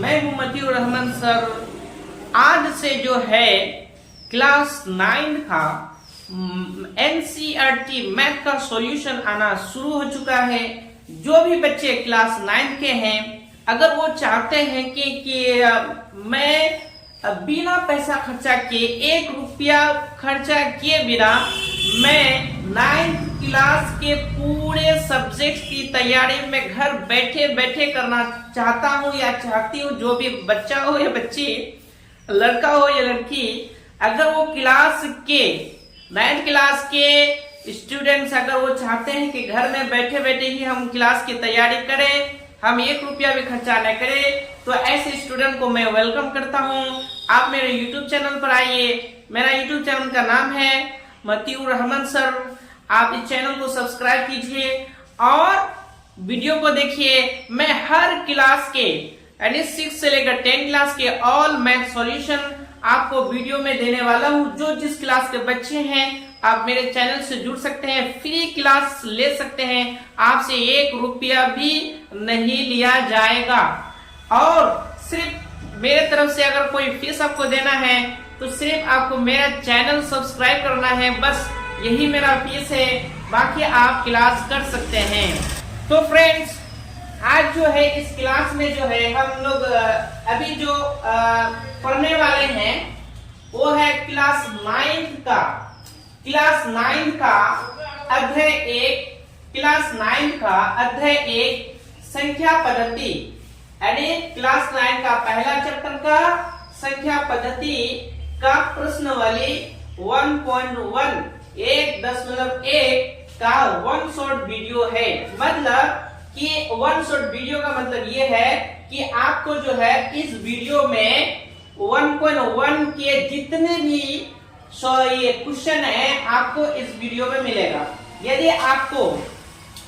मैं हूं मतीउर रहमान सर। आज से जो है क्लास 9 का NCERT मैथ का सॉल्यूशन आना शुरू हो चुका है। जो भी बच्चे क्लास 9 के हैं, अगर वो चाहते हैं कि मैं बिना पैसा खर्चा किए, 1 रुपया खर्चा किए बिना मैं 9th क्लास के पूरे सब्जेक्ट की तैयारी में घर बैठे बैठे करना चाहता हूं या चाहती हूं, जो भी बच्चा हो या बच्ची, लड़का हो या लड़की, अगर वो क्लास के 9th क्लास के स्टूडेंट्स अगर वो चाहते हैं कि घर में बैठे बैठे ही हम क्लास की तैयारी करें, हम 1 रुपया भी खर्चा न करें, तो ऐसे स्टूडेंट को मैं वेलकम करता हूं। आप मेरे YouTube चैनल पर आइए। मेरा YouTube चैनल का नाम है मतीउर रहमान सर। आप इस चैनल को सब्सक्राइब कीजिए और वीडियो को देखिए। मैं हर क्लास के यानी 6 से लेकर 10 क्लास के ऑल मैथ सॉल्यूशन आपको वीडियो में देने वाला हूं। जो जिस क्लास के बच्चे हैं, आप मेरे चैनल से जुड़ सकते हैं, फ्री क्लास ले सकते हैं। आपसे 1 रुपया भी नहीं लिया जाएगा और सिर्फ मेरे तरफ से अगर कोई फीस आपको देना है तो सिर्फ आपको मेरा चैनल सब्सक्राइब करना है, बस यही मेरा फीस है। बाकी आप क्लास कर सकते हैं। तो फ्रेंड्स, आज जो है इस क्लास में जो है हम लोग अभी जो पढ़ने वाले हैं वो है क्लास 9 का अध्याय 1 संख्या पद्धति, यानी क्लास 9 का पहला चैप्टर का संख्या पद्धति का प्रश्नावली 1.1 1.1 का 1 शॉर्ट वीडियो है। मतलब कि 1 शॉर्ट वीडियो का मतलब ये है कि आपको जो है इस वीडियो में 1.1 के जितने भी ये क्वेश्चन है आपको इस वीडियो में मिलेगा। यदि आपको,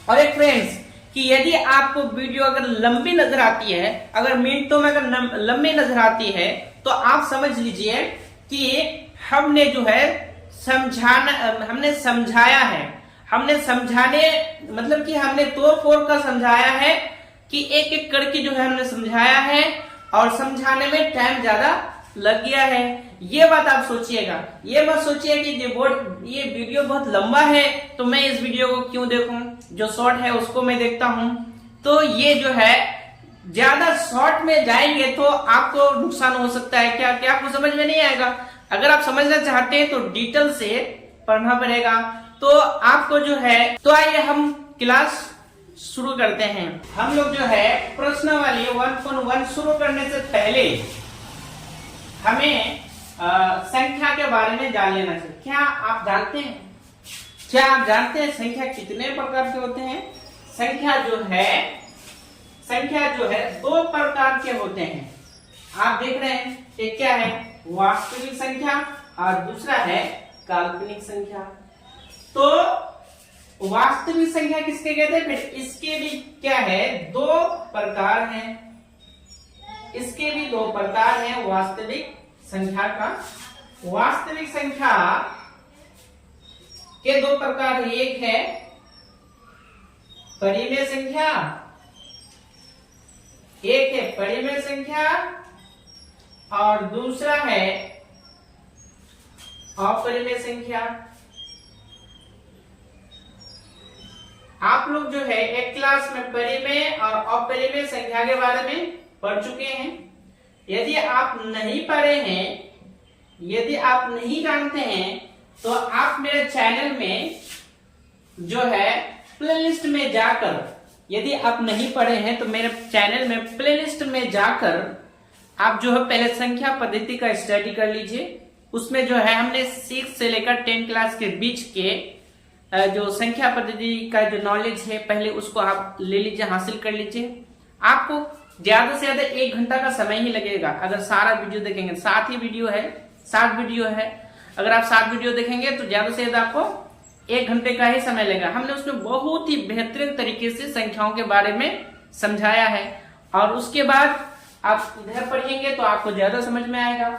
और एक फ्रेंड्स, कि यदि आपको वीडियो अगर लंबी नजर आती है, अगर मिनटों में अगर लंबी नजर आती है, तो आप समझ लीजिए कि हमने जो है हमने समझाया है। हमने समझाने मतलब कि हमने तोड़ फोड़ कर समझाया है कि एक एक करके जो है हमने समझाया है और समझाने में टाइम ज्यादा लग गया है। ये बात आप सोचिएगा। ये मत सोचिए कि ये वीडियो बहुत लंबा है तो मैं इस वीडियो को क्यों देखूं, जो शॉर्ट है उसको मैं देखता हूं। तो ये जो है ज्यादा शॉर्ट में जाएंगे तो आपको नुकसान हो सकता है। क्या क्या आपको समझ में नहीं आएगा? अगर आप समझना चाहते हैं तो डिटेल से पढ़ना पड़ेगा। तो आपको जो है, तो आइए हम क्लास शुरू करते हैं। हम लोग जो है प्रश्नावली 1.1 शुरू करने से पहले हमें संख्या के बारे में जान लेना चाहिए। क्या आप जानते हैं संख्या कितने प्रकार के होते हैं? संख्या जो है 2 प्रकार के होते हैं। आप देख रहे हैं, एक क्या है? वास्तविक संख्या और दूसरा है काल्पनिक संख्या। तो वास्तविक संख्या किसके कहते हैं? फिर इसके भी क्या है? 2 प्रकार हैं। इसके भी 2 प्रकार हैं वास्तविक संख्या का। वास्तविक संख्या के 2 प्रकार, एक है परिमेय संख्या, एक है परिमेय संख्या और दूसरा है अपरिमेय संख्या। आप लोग जो है एक क्लास में परिमेय और अपरिमेय संख्या के बारे में पढ़ चुके हैं। यदि आप नहीं पढ़े हैं, यदि आप नहीं जानते हैं, तो आप मेरे चैनल में जो है प्लेलिस्ट में जाकर, यदि आप नहीं पढ़े हैं तो मेरे चैनल में प्लेलिस्ट में जाकर आप जो है पहले संख्या पद्धति का स्टडी कर लीजिए। उसमें जो है हमने 6 से लेकर 10 क्लास के बीच के जो संख्या पद्धति का जो नॉलेज है पहले उसको आप ले लीजिए, हासिल कर लीजिए। आपको ज्यादा से ज्यादा 1 घंटा का समय ही लगेगा अगर सारा वीडियो देखेंगे। 7 वीडियो है। अगर आप 7 वीडियो देखेंगे तो ज्यादा से ज्यादा आपको 1 घंटे का ही समय लगेगा। हमने उसमें बहुत ही बेहतरीन तरीके से संख्याओं के बारे में समझाया है और उसके बाद आप इधर पढ़ेंगे तो आपको ज्यादा समझ में आएगा।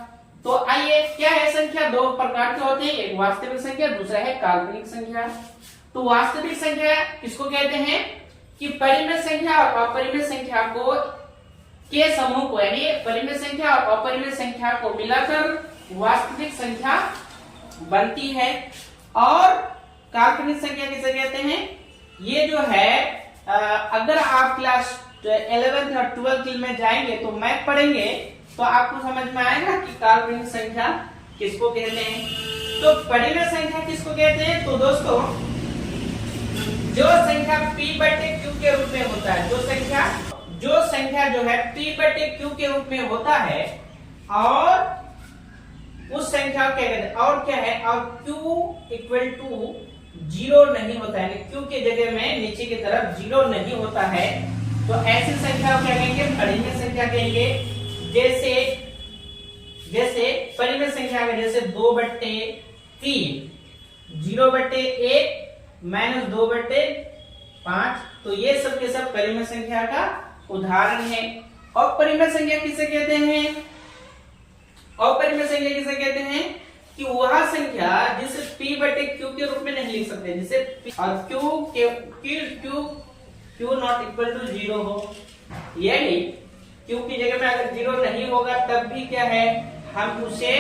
तो आइए, क्या है? संख्या 2 प्रकार के होते हैं, एक वास्तविक संख्या, दूसरा है काल्पनिक संख्या। तो वास्तविक संख्या किसको कहते हैं? कि परिमेय संख्या और अपरिमेय संख्या को के समूह को यानी परिमेय संख्या और अपरिमेय संख्या को मिलाकर वास्तविक संख्या बनती है। और काल्पनिक संख्या किसे कहते हैं? ये जो है अगर आप क्लास 11th और 12th में जाएंगे तो मैथ पढ़ेंगे तो आपको समझ में आएगा कि काल्पनिक संख्या किसको कहते हैं। तो परिमेय संख्या किसको कहते हैं? तो दोस्तों जो संख्या p बटे q के रूप में होता है, जो संख्या जो है p बटे q के रूप में होता है और उस संख्या को क्या कहते हैं? और क्या है? और q इक्वल टू 0 नहीं होता है, q की जगह में नीचे की तरफ 0 नहीं होता है, तो ऐसी संख्या को क्या कहेंगे? परिमेय संख्या कहेंगे। जैसे परिमेय संख्या में जैसे 2 बट्टे 3, 0 बट्टे 1 माइनस 2 बट्टे 5, तो ये सब के सब परिमेय संख्या का उदाहरण है। और परिमेय संख्या किसे कहते हैं? अपरिमेय संख्या किसे कहते हैं? कि वह संख्या जिसे p बटे q के रूप में नहीं लिख सकते, जिसे और q नॉट इक्वल टू 0 हो, यानी q की जगह में अगर 0 नहीं होगा तब भी क्या है, हम उसे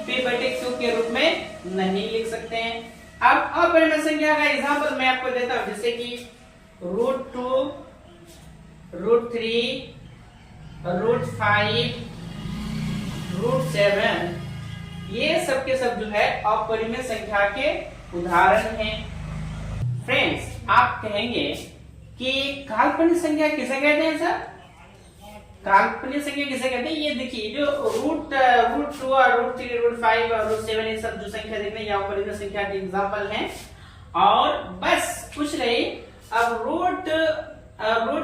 p बटे q के रूप में नहीं लिख सकते हैं। अब अपरिमेय संख्या का एग्जांपल मैं आपको देता हूं, जैसे कि √2, √3, √5, √7, ये सब के सब जो है अपरिमेय संख्या के उदाहरण हैं। फ्रेंड्स, आप कहेंगे कि काल्पनिक संख्या किसे कहते हैं सर? काल्पनिक संख्या किसे कहते हैं? ये देखिए जो √2 और √3, √5 और √7 ये सब जो संख्या देख रहे हैं ये अपरिमेय संख्या के एग्जांपल हैं। और बस कुछ नहीं, अब रूट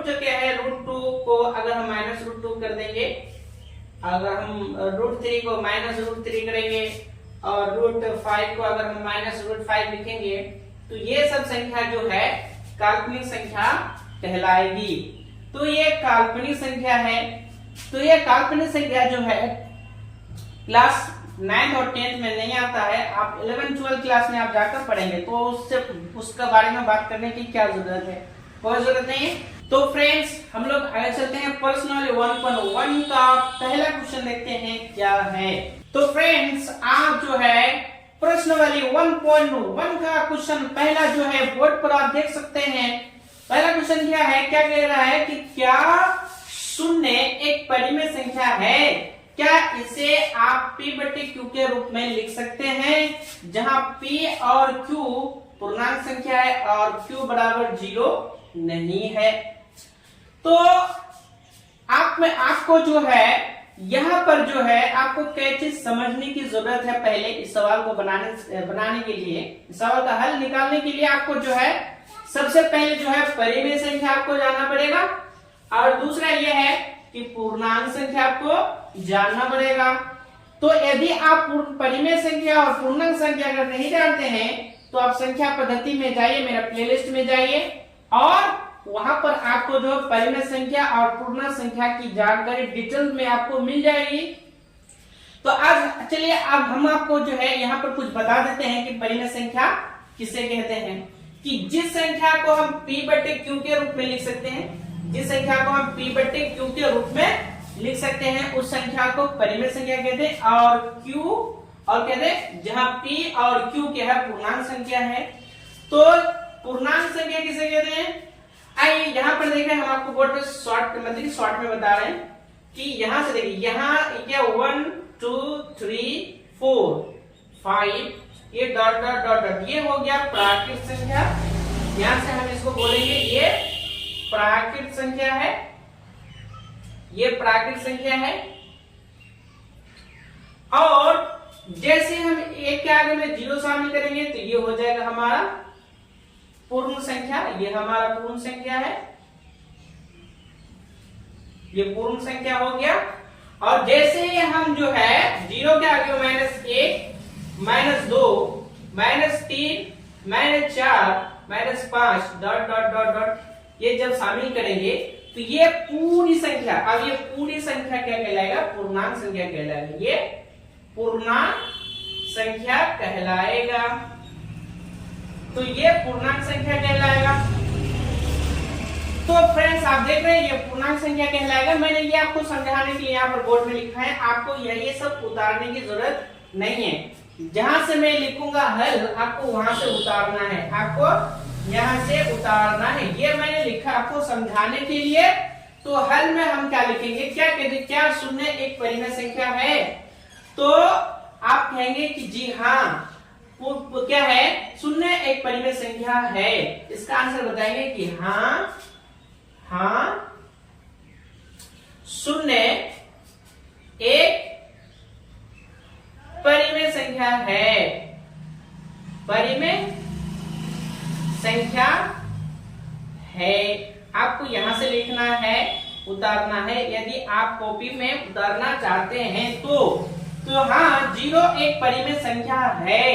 जो क्या है, √2 को अगर हम -√2 कर देंगे, अगर हम √3 को -√3 करेंगे और √5 को अगर हम -√5 लिखेंगे तो ये सब संख्या जो है काल्पनिक संख्या कहलाएगी। तो ये काल्पनिक संख्या है। तो ये काल्पनिक संख्या जो है क्लास 9 और 10 में नहीं आता है, आप 11 12 क्लास में आप जाकर पढ़ेंगे तो उसका बारे में बात करने की क्या जरूरत है? कोई जरूरत नहीं है। तो फ्रेंड्स, हम लोग आगे चलते हैं पर्सनल 1.1 का पहला क्वेश्चन देखते हैं क्या है। तो फ्रेंड्स, आप जो है प्रश्न वाली 1.1 का क्वेश्चन पहला जो है बोर्ड पर आप देख सकते हैं। पहला क्वेश्चन क्या है? क्या कह रहा है कि क्या 0 एक परिमेय संख्या है? क्या इसे आप p बटे q के रूप में लिख सकते हैं, जहां p और q पूर्णांक संख्या है और q बराबर 0 नहीं है। तो आपको जो है यहाँ पर जो है आपको क्या चीज समझने की जरूरत है? पहले इस सवाल को बनाने के लिए, इस सवाल का हल निकालने के लिए आपको जो है सबसे पहले जो है परिमेय संख्या आपको जानना पड़ेगा और दूसरा यह है कि पूर्णांक संख्या आपको जानना पड़ेगा। तो यदि आप परिमेय संख्या और पूर्णांक संख्या अगर नहीं जानते हैं तो आप संख्या पद्धति में जाइए, मेरा प्लेलिस्ट में जाइए और वहां पर आपको जो परिमेय संख्या और पूर्णांक संख्या की जानकारी डिटेल में आपको मिल जाएगी। तो आज चलिए अब हम आपको जो है यहाँ पर कुछ बता देते हैं कि परिमेय संख्या किसे कहते हैं। कि जिस संख्या को हम p बटे q के रूप में लिख सकते हैं, जिस संख्या को हम p बटे q के रूप में लिख सकते हैं उस संख्या को परिमेय संख्या कहते हैं। और कहते हैं जहां p और q क्या है, पूर्णांक संख्या है। तो पूर्णांक संख्या किसे कहते हैं? आइए यहाँ पर देखें, हम आपको बोर्ड पे शॉर्ट में बता रहे हैं कि यहाँ से देखिए, यहाँ क्या 1 2 3 4 5 ये डॉट डॉट डॉट डॉट, ये हो गया प्राकृत संख्या। यहाँ से हम इसको बोलेंगे ये प्राकृत संख्या है, ये प्राकृत संख्या है। और जैसे हम एक के आगे में 0 शामिल करेंगे तो ये हो जाएगा हमारा पूर्ण संख्या, ये हमारा पूर्ण संख्या है, ये पूर्ण संख्या हो गया। और जैसे ही हम जो है 0 के आगे -1 -2 -3 -4 -5 डॉट डॉट डॉट डॉट ये जब शामिल करेंगे तो ये पूरी संख्या, अब ये पूरी संख्या क्या कहलाएगा? पूर्णांक संख्या कहलाएगा। ये पूर्णांक संख्या कहलाएगा। तो ये पूर्णांक संख्या कहलाएगा। तो फ्रेंड्स आप देख रहे हैं ये पूर्णांक संख्या कहलाएगा। मैंने ये आपको समझाने के लिए यहाँ पर बोर्ड में लिखा है, आपको ये सब उतारने की जरूरत नहीं है। जहां से मैं लिखूंगा हल, आपको वहां से उतारना है, आपको यहाँ से उतारना है। ये मैंने लिखा आपको समझाने के लिए। तो हल में हम क्या लिखेंगे, क्या कहते, क्या शून्य एक परिमेय संख्या है? तो आप कहेंगे कि जी हाँ, क्या है, शून्य एक परिमेय संख्या है। इसका आंसर बताएंगे कि हाँ, हाँ शून्य एक परिमेय संख्या है, परिमेय संख्या है। आपको यहां से लिखना है, उतारना है। यदि आप कॉपी में उतारना चाहते हैं तो हाँ, 0 एक परिमेय संख्या है,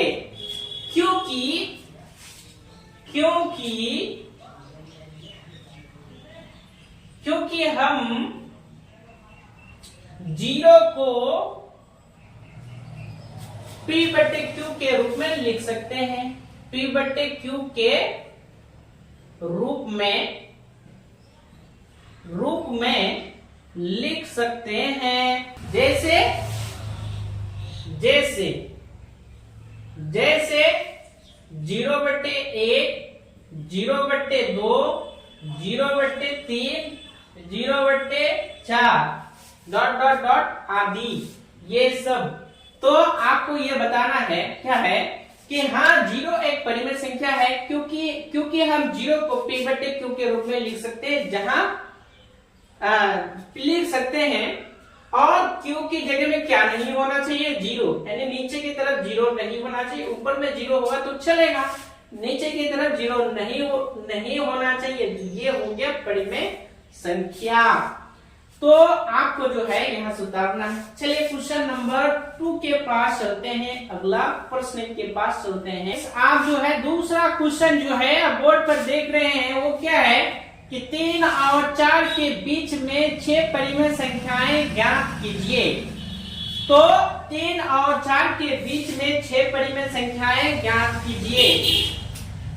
क्योंकि हम 0 को P/Q के रूप में लिख सकते हैं, P/Q के रूप में लिख सकते हैं। जैसे 0/1, 0/2, 0/3, 0/4 डॉट डॉट डॉट आदि, ये सब। तो आपको ये बताना है क्या है कि हाँ, 0 एक परिमेय संख्या है, क्योंकि हम 0 को P/Q के रूप में लिख सकते हैं, जहां लिख सकते हैं। और Q की जगह में क्या नहीं होना चाहिए, 0, यानी नीचे की तरफ 0 नहीं होना चाहिए। ऊपर में 0 होगा तो चलेगा, नीचे की तरफ 0 नहीं होना चाहिए। ये हो गया परिमेय संख्या। तो आपको जो है यहां से उतारना है। चलिए क्वेश्चन नंबर 2 के पास चलते हैं, अगला प्रश्न के पास चलते हैं। आप जो है दूसरा क्वेश्चन जो है आप बोर्ड पर देख रहे हैं, वो क्या है कि 3 और 4 के बीच में 6 परिमेय संख्याएं ज्ञात कीजिए। तो 3 और 4 के बीच में 6 परिमेय संख्याएं ज्ञात कीजिए।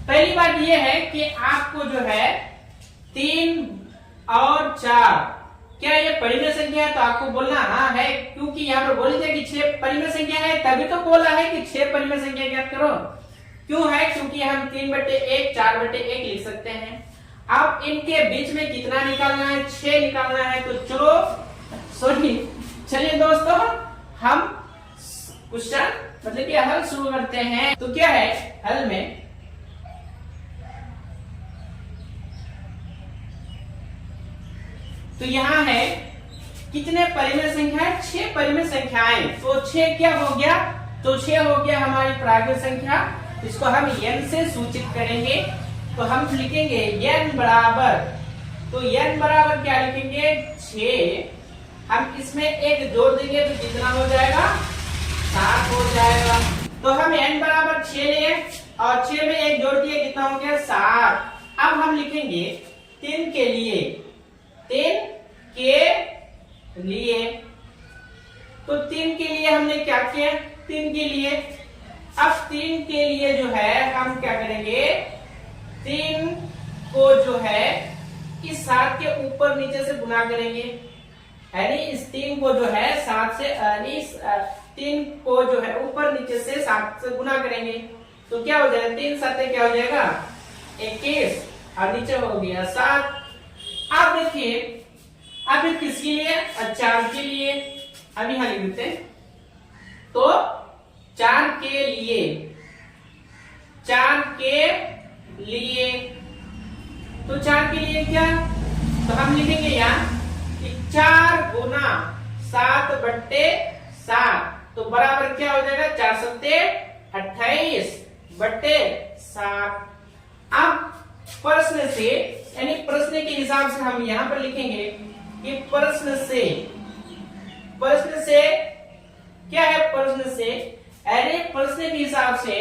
पहली बात यह है कि आपको जो है 3 और 4 क्या ये परिमेय संख्या है, तो आपको बोलना हाँ है, क्योंकि यहाँ पर बोल दिया कि 6 परिमेय संख्या है, तभी तो बोला है कि 6 परिमेय संख्या ज्ञात करो। क्यों है, क्योंकि हम 3/1, 4/1 लिख सकते हैं। अब इनके बीच में कितना निकालना है, 6 निकालना है। तो चलिए दोस्तों, हम क्वेश्चन मतलब कि हल शुरू करते हैं। तो क्या है हल में, तो यहाँ है कितने परिमेय संख्या है, 6 परिमेय संख्याएं। तो 6 क्या हो गया, तो 6 हो गया हमारी प्राकृत संख्या। इसको हम n से सूचित करेंगे। तो हम लिखेंगे n बराबर, तो n बराबर क्या लिखेंगे, 6। हम इसमें 1 जोड़ देंगे तो कितना हो जाएगा, 7 हो जाएगा। तो हम n बराबर 6 लिए और 6 में 1 जोड़ दिए, कितना हो गया, 7। अब हम लिखेंगे 3 के लिए, 3 के लिए। तो 3 के लिए हमने क्या किया, 3 के लिए, अब 3 के लिए जो है हम क्या करेंगे, 3 को जो है इस 7 के ऊपर नीचे से गुना करेंगे, यानी इस 3 को जो है 7 से, यानी 3 को जो है ऊपर नीचे से 7 से गुना करेंगे। तो क्या हो जाएगा, 3 7 क्या हो जाएगा, 21, और नीचे हो गया 7। अब देखिए, अब किसके लिए, 4 के लिए। अब यहां लिख देते हैं, तो 4 के लिए, 4 के लिए, तो 4 के लिए क्या, तो हम लिखेंगे यहाँ कि 4 गुना 7/7, तो बराबर क्या हो जाएगा, 4 7 28/7। अब प्रश्न से, यानी प्रश्न के हिसाब से हम यहाँ पर लिखेंगे कि प्रश्न से क्या है, प्रश्न से, अरे प्रश्न के हिसाब से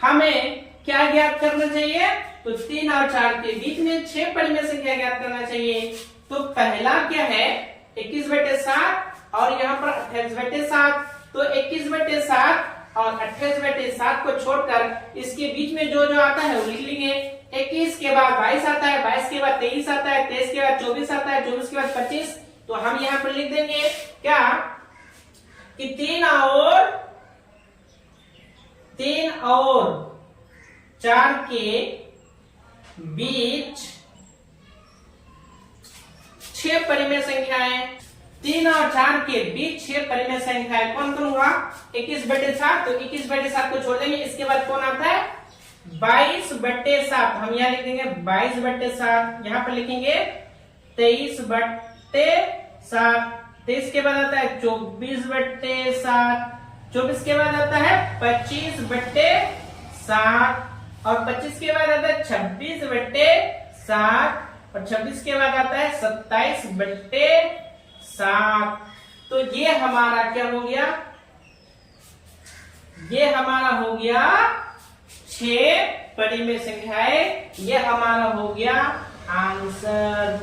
हमें क्या ज्ञात करना चाहिए, तो 3 और 4 के बीच में 6 परिमेय संख्या ज्ञात करना चाहिए। तो पहला क्या है, 21/7 और यहाँ पर 28/7। तो 21/7 और 28/7 को छोड़कर इसके बीच में जो जो आता है वो लिख लेंगे। 21 के बाद 22 आता है, 22 के बाद 23 आता है, 23 के बाद 24 आता है, 24 के बाद 25। तो हम यहाँ पर लिख देंगे क्या कि 3 और 4 के बीच 6 परिमेय संख्याएं, 3 और 4 के बीच 6 परिमेय संख्याएं कौन कौन हुआ? 21/7। तो 21/7 को छोड़ देंगे। इसके बाद कौन आता है? 22/7। हम यहाँ लिख देंगे 22/7। यहाँ पर लिखेंगे 23/7। 23 के बाद आता है 24/7। 24 के बाद आता है 25/7 और 25 के बाद आता है 26/7 और 26 के बाद आता है 27/7। तो ये हमारा क्या हो गया? ये हमारा हो गया 6 परिमेय संख्याएं। ये हमारा हो गया आंसर।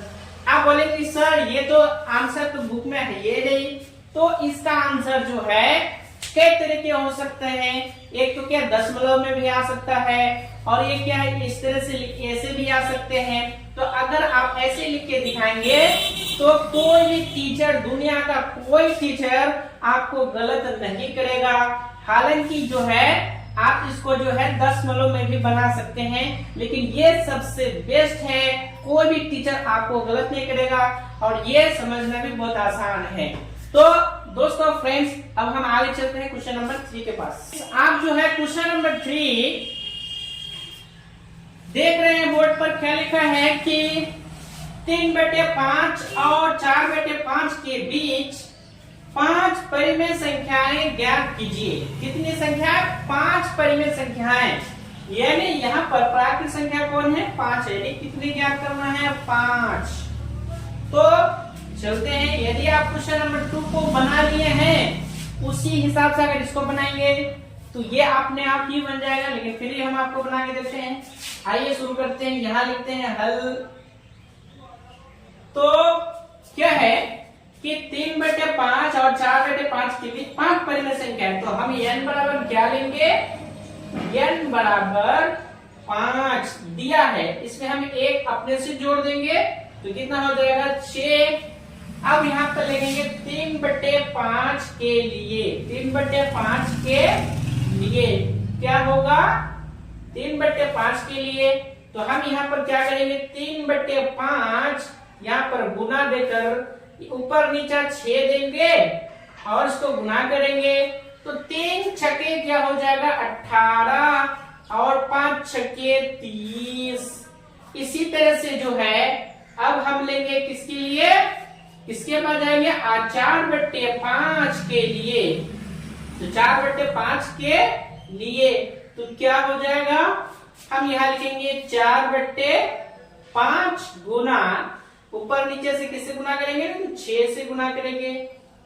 आप बोलेंगे सर ये तो आंसर तो बुक में है ये नहीं, तो इसका आंसर जो है कई तरह के हो सकते हैं। एक तो क्या दशमलव में भी आ सकता है और ये क्या है इस तरह से ऐसे भी आ सकते हैं। तो अगर आप ऐसे लिख के दिखाएंगे तो कोई भी टीचर, दुनिया का कोई टीचर आपको गलत नहीं करेगा। हालांकि जो है आप इसको जो है दशमलव में भी बना सकते हैं, लेकिन ये सबसे बेस्ट है। कोई भी टीचर आपको गलत नहीं करेगा और ये समझना भी बहुत आसान है। तो दोस्तों फ्रेंड्स, अब हम आगे चलते हैं क्वेश्चन नंबर 3 के पास। आप जो है क्वेश्चन नंबर 3 देख रहे हैं बोर्ड पर, क्या लिखा है कि 3/5 और 4/5 के बीच 5 परिमेय संख्याएं ज्ञात कीजिए। कितनी संख्या? 5 परिमेय संख्याएं। यानी यहाँ पर प्राकृतिक संख्या कौन है? 5 है। कितनी ज्ञात करना है? 5। तो चलते हैं। यदि आप क्वेश्चन नंबर 2 को बना लिए हैं उसी हिसाब से अगर इसको बनाएंगे तो ये अपने आप ही बन जाएगा, लेकिन फिर ही हम आपको बना के देते हैं। आइए शुरू करते हैं। यहां लिखते हैं हल। तो क्या है कि 3/5 और 4/5 के बीच 5 परिमेय संख्या है। तो हम n बराबर क्या लेंगे? n बराबर 5 दिया है, इसमें हम एक अपने से जोड़ देंगे तो कितना हो जाएगा? 6। अब यहाँ पर लिखेंगे 3/5 के लिए। 3/5 के लिए क्या होगा? 3/5 के लिए तो हम यहाँ पर क्या करेंगे? 3/5 यहाँ पर गुना देकर ऊपर नीचा 6 देंगे और इसको गुना करेंगे तो 3 छक्के क्या हो जाएगा? 18 और 5 छक्के 30। इसी तरह से जो है अब हम लेंगे किसके लिए? इसके बाद जाएंगे 4/5 के लिए। तो 4/5 के लिए तो क्या हो जाएगा? हम यहाँ लिखेंगे 4/5 गुना ऊपर नीचे से किससे गुना करेंगे? 6 से गुना करेंगे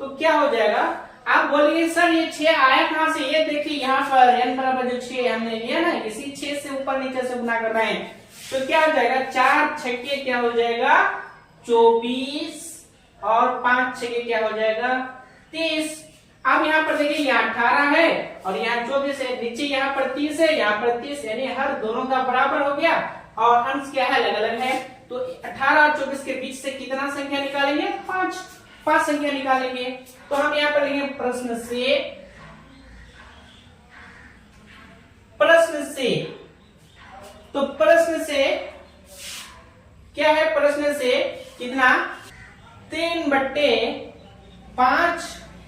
तो क्या हो जाएगा? आप बोलेंगे सर ये 6 आया कहां से? ये देखिए यहाँ पर n बराबर जो 6 हमने लिया ना, इसी 6 से ऊपर नीचे से गुना कर रहे हैं तो क्या हो जाएगा? 4 छक्के क्या हो जाएगा? 24 और 5 छक्के क्या हो जाएगा? 30। अब यहाँ पर देखिए यहाँ 18 है और यहाँ 24 है, नीचे यहाँ पर 30 है, यहाँ पर 30, यानी हर दोनों का बराबर हो गया और अंश क्या है? अलग अलग है। तो 18 और 24 के बीच से कितना संख्या निकालेंगे? 5 संख्या निकालेंगे। तो हम यहाँ पर लेंगे प्रश्न से। तो प्रश्न से क्या है? प्रश्न से कितना? 3/5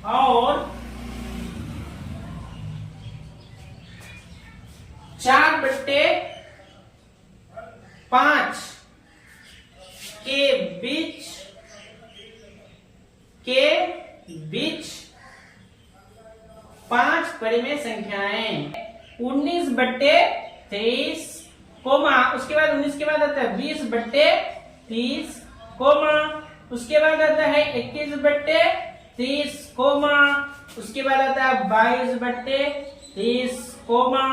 और 4/5 के बीच 5 परिमेय संख्याएं। 19/23 कोमा, उसके बाद 19 के बाद आता है 20/30 कोमा, उसके बाद आता है 21/30 कोमा, उसके बाद आता है 22/30 कोमा,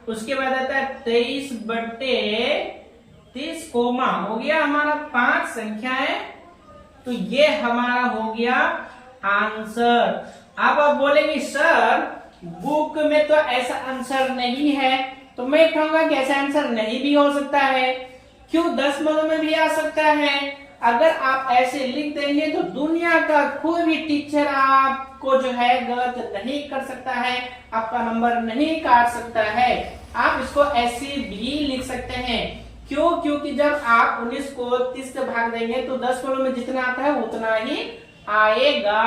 उसके बाद आता है 23/30 कोमा। हो गया हमारा 5 संख्याएं। तो ये हमारा हो गया आंसर। अब आप बोलेंगे सर बुक में तो ऐसा आंसर नहीं है, तो मैं कहूंगा कि ऐसा आंसर नहीं भी हो सकता है। क्यों, दशमलव में भी आ सकता है। अगर आप ऐसे लिख देंगे तो दुनिया का कोई भी टीचर आपको जो है गलत नहीं कर सकता है, आपका नंबर नहीं काट सकता है। आप इसको ऐसे भी लिख सकते हैं। क्यों, क्योंकि जब आप 19 को 30 से भाग देंगे तो दशमलव में जितना आता है उतना ही आएगा।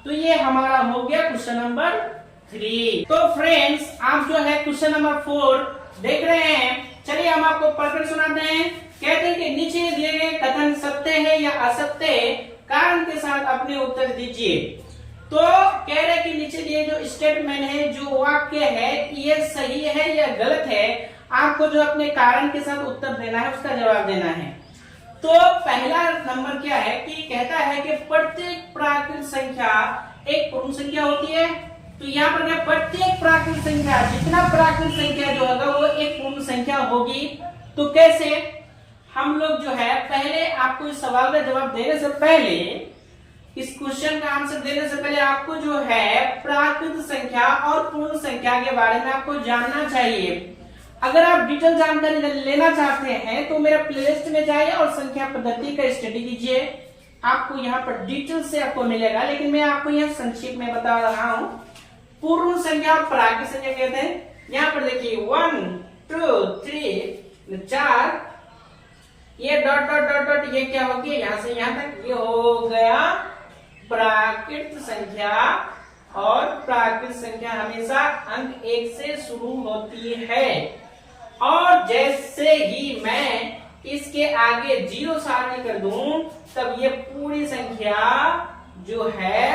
तो ये हमारा हो गया क्वेश्चन नंबर 3। तो फ्रेंड्स, आप जो है क्वेश्चन नंबर 4 देख रहे हैं। चलिए हम आपको पढ़कर सुनाते हैं। कहते हैं कि नीचे दिए गए कथन सत्य है या असत्य, कारण के साथ अपने उत्तर दीजिए। तो कह रहे कि नीचे दिए जो स्टेटमेंट है, जो वाक्य है, ये सही है या गलत है। आपको जो अपने कारण के साथ उत्तर देना है, उसका जवाब देना है। तो पहला नंबर क्या है कि कहता है कि प्रत्येक प्राकृत संख्या एक पूर्ण संख्या होती है। तो यहाँ पर क्या, प्रत्येक प्राकृत संख्या, जितना प्राकृत संख्या जो होगा वो एक पूर्ण संख्या होगी। तो कैसे, हम लोग जो है पहले आपको इस सवाल का जवाब देने से पहले, इस क्वेश्चन का आंसर देने से पहले आपको जो है प्राकृत संख्या और पूर्ण संख्या के बारे में आपको जानना चाहिए। अगर आप डिटेल जानकारी लेना चाहते हैं तो मेरा प्लेलिस्ट में जाइए और संख्या पद्धति का स्टडी कीजिए। आपको यहाँ पर डिटेल से आपको मिलेगा, लेकिन मैं आपको यहाँ संक्षिप्त में बता रहा हूँ। पूर्ण संख्या और प्राकृत संख्या कहते हैं। यहाँ पर देखिए 1 2 3 4, ये डॉट डॉट डॉट डॉट, ये क्या हो गया, यहाँ से यहाँ तक ये हो गया प्राकृत संख्या। और प्राकृत संख्या हमेशा अंक 1 से शुरू होती है। और जैसे ही मैं इसके आगे 0 शामिल कर दूं, तब ये पूरी संख्या जो है,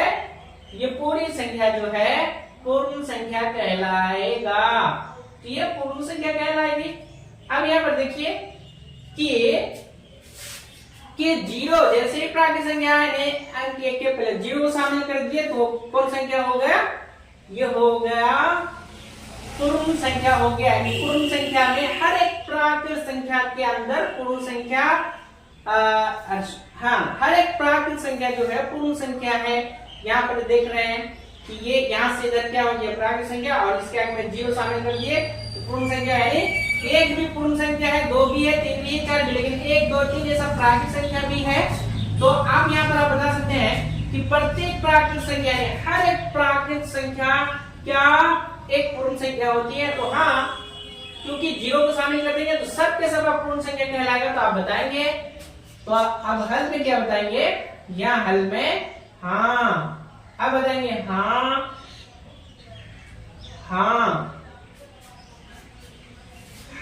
ये पूरी संख्या जो है पूर्ण संख्या कहलाएगा। तो ये पूर्ण संख्या कहलाएगी। अब यहाँ पर देखिए कि 0 जैसे ही प्राकृत संख्या ने अंक 1 के पहले 0 शामिल कर दिए तो कौन संख्या हो गया, ये हो गया पूर्ण संख्या हो गया। पूर्ण संख्या में हर एक प्राकृत संख्या के अंदर पूर्ण संख्या, हाँ, हर एक प्राकृत संख्या जो है पूर्ण संख्या है। यहाँ पर देख रहे हैं कि ये यहाँ से इधर क्या हो गया प्राकृत संख्या, और इसके आगे में 0 शामिल कर दिए तो पूर्ण संख्या है। एक भी पूर्ण संख्या है, 2 भी है, 3 भी है, 4 भी, लेकिन 1 2 3 जैसा प्राकृत संख्या भी है। तो आप यहाँ पर आप बता सकते हैं कि प्रत्येक प्राकृत संख्या है, हर एक प्राकृत संख्या क्या एक पूर्ण संख्या होती है। तो हाँ, क्योंकि 0 को शामिल कर देंगे तो सब के सब पूर्ण संख्या कहलाएगा। तो आप बताएंगे, तो अब हल में क्या बताएंगे, यहाँ हल में हाँ, अब बताएंगे हाँ हाँ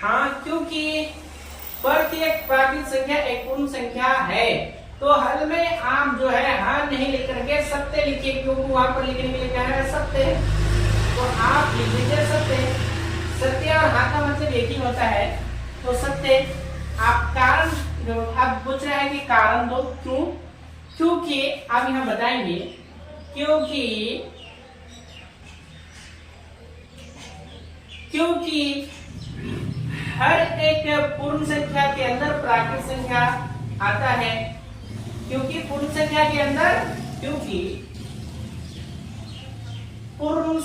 हाँ, क्योंकि प्रत्येक प्राकृत संख्या एक पूर्ण संख्या है। तो हल में आप जो है हाँ नहीं लिख करके सत्य लिखिए, क्योंकि वहां पर लिखने के लिए क्या है सत्य। तो आप लिख लीजिए सत्य। सत्य और हाँ का मतलब एक ही होता है, तो सत्य। आप कारण जो आप पूछ रहे हैं कि कारण दो, क्यों, क्योंकि आप यहाँ बताएंगे क्योंकि हर एक पूर्ण संख्या के अंदर प्राकृत संख्या आता है। क्योंकि पूर्ण संख्या के अंदर, क्योंकि पूर्ण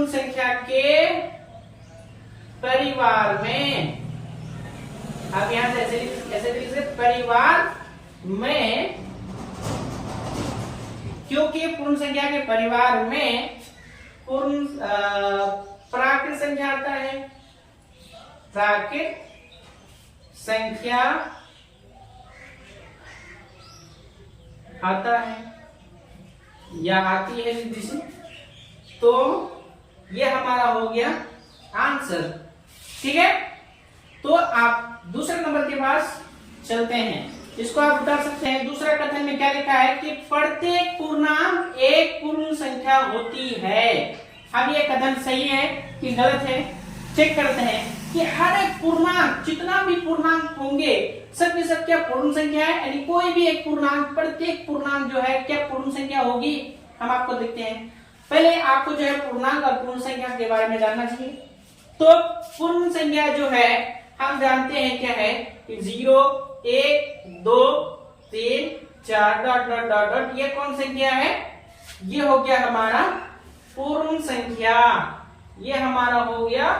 संख्या के परिवार में, अब यहां से ऐसे परिवार में, क्योंकि पूर्ण संख्या के परिवार में पूर्ण प्राकृत संख्या आता है, प्राकृत संख्या आता है या आती है जिसे, तो ये हमारा हो गया आंसर। ठीक है, तो आप दूसरे नंबर के पास चलते हैं। इसको आप बता सकते हैं। दूसरा कथन में क्या लिखा है कि प्रत्येक पूर्णांक एक पूर्ण संख्या होती है। अब ये कथन सही है कि गलत है, चेक करते हैं कि हर एक पूर्णांक, जितना भी पूर्णांक होंगे सब के सब क्या पूर्ण संख्या है, यानी कोई भी एक पूर्णांक, प्रत्येक पूर्णांक जो है क्या पूर्ण संख्या होगी। हम आपको देखते हैं। पहले आपको जो है पूर्णांक और पूर्ण संख्या के बारे में जानना चाहिए। तो पूर्ण संख्या जो है हम जानते हैं क्या है कि 0 1 2 3 4 डॉट डॉट डॉट डॉट, ये कौन संख्या है? ये हो गया हमारा पूर्ण संख्या, ये हमारा हो गया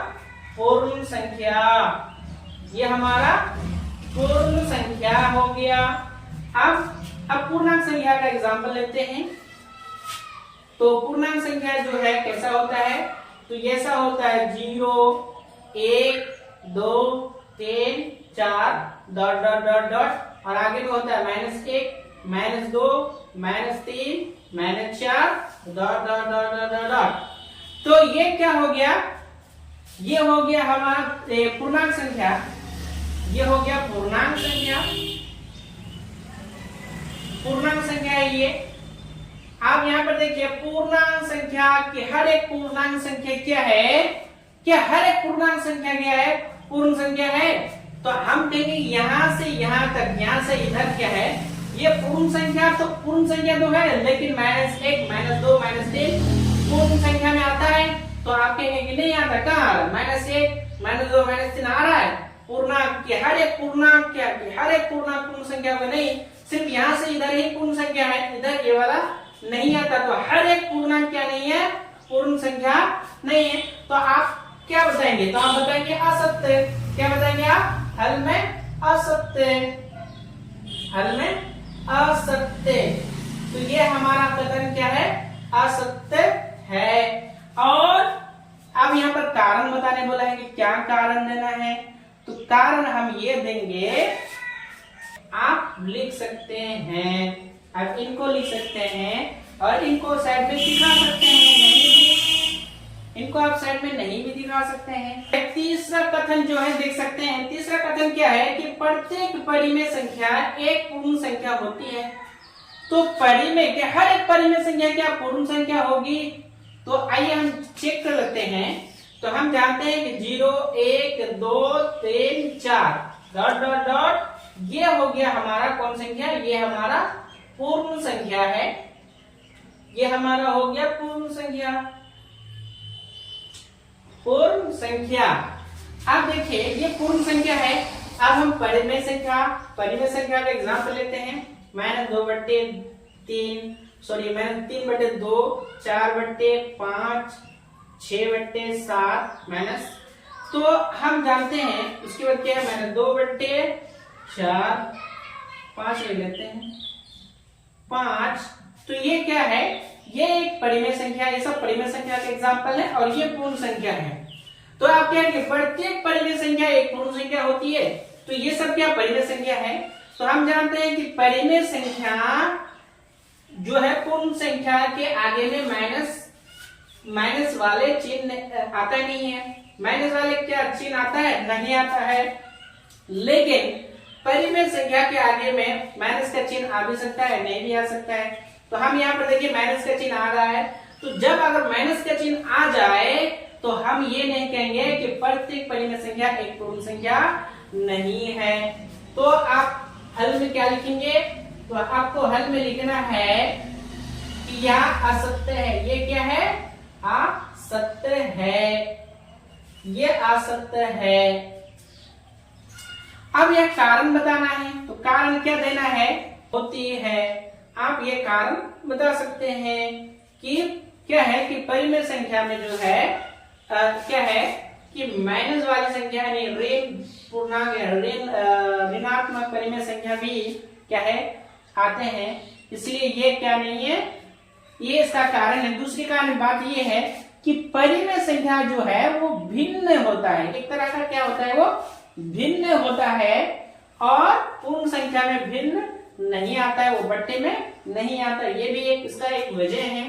पूर्ण संख्या, ये हमारा पूर्ण संख्या हो गया। अब पूर्णांक संख्या का एग्जांपल लेते हैं। तो पूर्णांक संख्या जो है कैसा होता है? तो ऐसा होता है 0 1 2 3 4 डॉट डॉट डॉट डॉट, और आगे में होता है -1 -2 -3 -4 dot dot dot dot dot. तो ये क्या हो गया? ये हो गया हमारा पूर्णांक संख्या, ये हो गया पूर्णांक संख्या, पूर्णांक संख्या है ये। आप यहाँ पर देखिए पूर्णांक संख्या की हर एक पूर्णांक संख्या क्या है? क्या हर एक पूर्णांक संख्या क्या है? पूर्ण संख्या है। तो हम देखेंगे यहाँ से यहाँ तक, यहाँ से इधर क्या है? ये पूर्ण संख्या, तो पूर्ण संख्या तो है, लेकिन -1 -2 -3 पूर्ण संख्या में आता है। तो आप कहेंगे कि नहीं आता, कहाँ आ रहा है? -1 -2 -3 आ रहा है। पूर्णांक के हर एक पूर्णांक क्या, हर एक पूर्णांक पूर्ण संख्या में नहीं, सिर्फ यहाँ से इधर ही पूर्ण संख्या है, इधर ये वाला नहीं आता। तो हर एक पूर्णांक क्या नहीं है? पूर्ण संख्या नहीं है। तो आप क्या बताएंगे? तो आप बताएंगे असत्य। क्या बताएंगे आप? हल में असत्य, हल में असत्य। तो ये हमारा कथन क्या है? असत्य है। और अब यहाँ पर कारण बताने बोला है कि क्या कारण देना है। तो कारण हम ये देंगे, आप लिख सकते हैं, आप इनको लिख सकते हैं और इनको साइड में दिखा सकते हैं, नहीं भी, इनको आप साइड में नहीं भी दिखा सकते हैं। तीसरा कथन जो है देख सकते हैं। तीसरा कथन क्या है कि प्रत्येक परिमेय संख्या एक पूर्ण संख्या होती है। तो परिमेय के हर एक परिमेय संख्या क्या पूर्ण संख्या होगी? तो आइए हम चेक कर लेते हैं। तो हम जानते हैं कि 0 1 2 3 4 डॉट डॉट डॉट, ये हो गया हमारा कौन संख्या? ये हमारा पूर्ण संख्या है, ये हमारा हो गया पूर्ण संख्या, पूर्ण संख्या। अब देखिए ये पूर्ण संख्या है। अब हम परिमेय संख्या का एग्जांपल लेते हैं। -2/3 सॉरी -3/2 4/5 6/7 माइनस, तो हम जानते हैं उसके बाद क्या है? -2/4 5 ले लेते हैं 5। तो ये क्या है? ये एक परिमेय संख्या, ये सब परिमेय संख्या का एग्जांपल है और ये पूर्ण संख्या है। तो आप क्या कहेंगे? प्रत्येक परिमेय संख्या एक पूर्ण संख्या होती है। तो ये सब क्या परिमेय संख्या है। तो हम जानते हैं कि परिमेय संख्या जो है पूर्ण संख्या के आगे में माइनस वाले चिन्ह आता नहीं है। माइनस वाले क्या चिन्ह आता है? नहीं आता है। लेकिन परिमेय संख्या के आगे में माइनस का चिन्ह आ भी सकता है, नहीं भी आ सकता है। तो हम यहाँ पर देखिए माइनस का चिन्ह आ रहा है। तो जब अगर माइनस का चिन्ह आ जाए तो हम ये नहीं कहेंगे कि प्रत्येक परिमेय संख्या एक पूर्ण संख्या नहीं है। तो आप हल में क्या लिखेंगे? तो आपको हल में लिखना है कि यह असत्य है। ये क्या है? असत्य है, ये असत्य है। अब यह कारण बताना है। तो कारण क्या देना है? होती है। आप ये कारण बता सकते हैं कि क्या है कि परिमेय संख्या में जो है क्या है कि माइनस वाली संख्या यानी ऋण पूर्णांक ऋणात्मक परिमेय संख्या भी क्या है आते हैं। इसलिए ये क्या नहीं है, ये इसका कारण है। दूसरी कारण बात ये है कि परिमेय संख्या जो है वो भिन्न होता है। एक तरह का क्या होता है? वो भिन्न होता है और पूर्ण संख्या में भिन्न नहीं आता है, वो बट्टे में नहीं आता। ये भी एक इसका एक वजह है।